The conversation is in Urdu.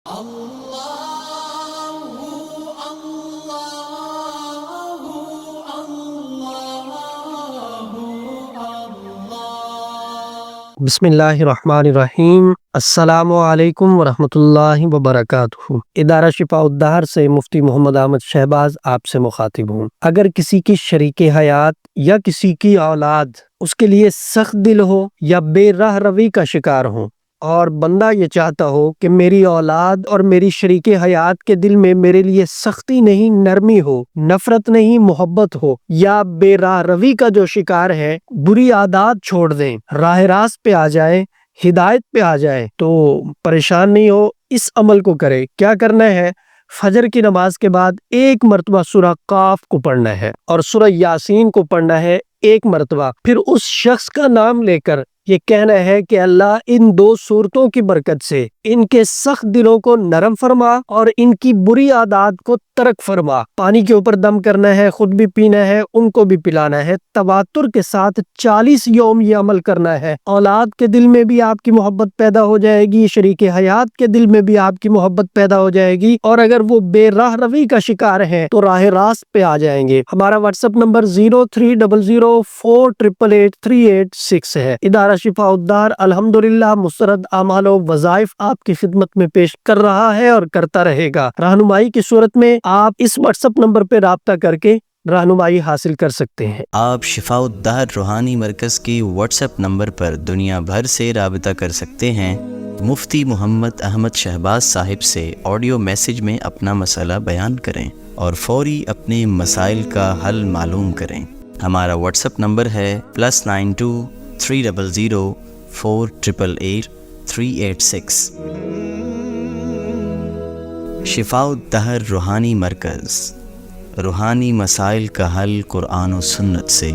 بسم اللہ الرحمن الرحیم۔ السلام علیکم ورحمۃ اللہ وبرکاتہ۔ ادارہ شفاء الدہر سے مفتی محمد احمد شہباز آپ سے مخاطب ہوں۔ اگر کسی کی شریک حیات یا کسی کی اولاد اس کے لیے سخت دل ہو یا بے راہ روی کا شکار ہو، اور بندہ یہ چاہتا ہو کہ میری اولاد اور میری شریک حیات کے دل میں میرے لیے سختی نہیں نرمی ہو، نفرت نہیں محبت ہو، یا بے راہ روی کا جو شکار ہے بری عادات چھوڑ دیں، راہ راست پہ آ جائے، ہدایت پہ آ جائے، تو پریشان نہیں ہو، اس عمل کو کرے۔ کیا کرنا ہے؟ فجر کی نماز کے بعد ایک مرتبہ سورہ قاف کو پڑھنا ہے اور سورہ یاسین کو پڑھنا ہے ایک مرتبہ۔ پھر اس شخص کا نام لے کر یہ کہنا ہے کہ اللہ ان دو صورتوں کی برکت سے ان کے سخت دلوں کو نرم فرما اور ان کی بری عادات کو ترک فرما۔ پانی کے اوپر دم کرنا ہے، خود بھی پینا ہے، ان کو بھی پلانا ہے۔ تواتر کے ساتھ 40 یوم یہ عمل کرنا ہے۔ اولاد کے دل میں بھی آپ کی محبت پیدا ہو جائے گی، شریک حیات کے دل میں بھی آپ کی محبت پیدا ہو جائے گی، اور اگر وہ بے راہ روی کا شکار ہیں تو راہ راست پہ آ جائیں گے۔ ہمارا واٹس ایپ نمبر 0300483836 ہے۔ ادارہ شفاء الدہر الحمدللہ مسترد اعمال و وظائف آپ کی خدمت میں پیش کر رہا ہے اور کرتا رہے گا۔ رہنمائی کی صورت میں آپ اس واٹس ایپ نمبر پہ رابطہ کر کے رہنمائی حاصل کر سکتے ہیں۔ آپ شفاء الدہر روحانی مرکز کی واٹس ایپ نمبر پر دنیا بھر سے رابطہ کر سکتے ہیں۔ مفتی محمد احمد شہباز صاحب سے آڈیو میسج میں اپنا مسئلہ بیان کریں اور فوری اپنے مسائل کا حل معلوم کریں۔ ہمارا واٹس ایپ نمبر ہے +92 300 488 386۔ شفاء الدہر روحانی مرکز، روحانی مسائل کا حل قرآن و سنت سے۔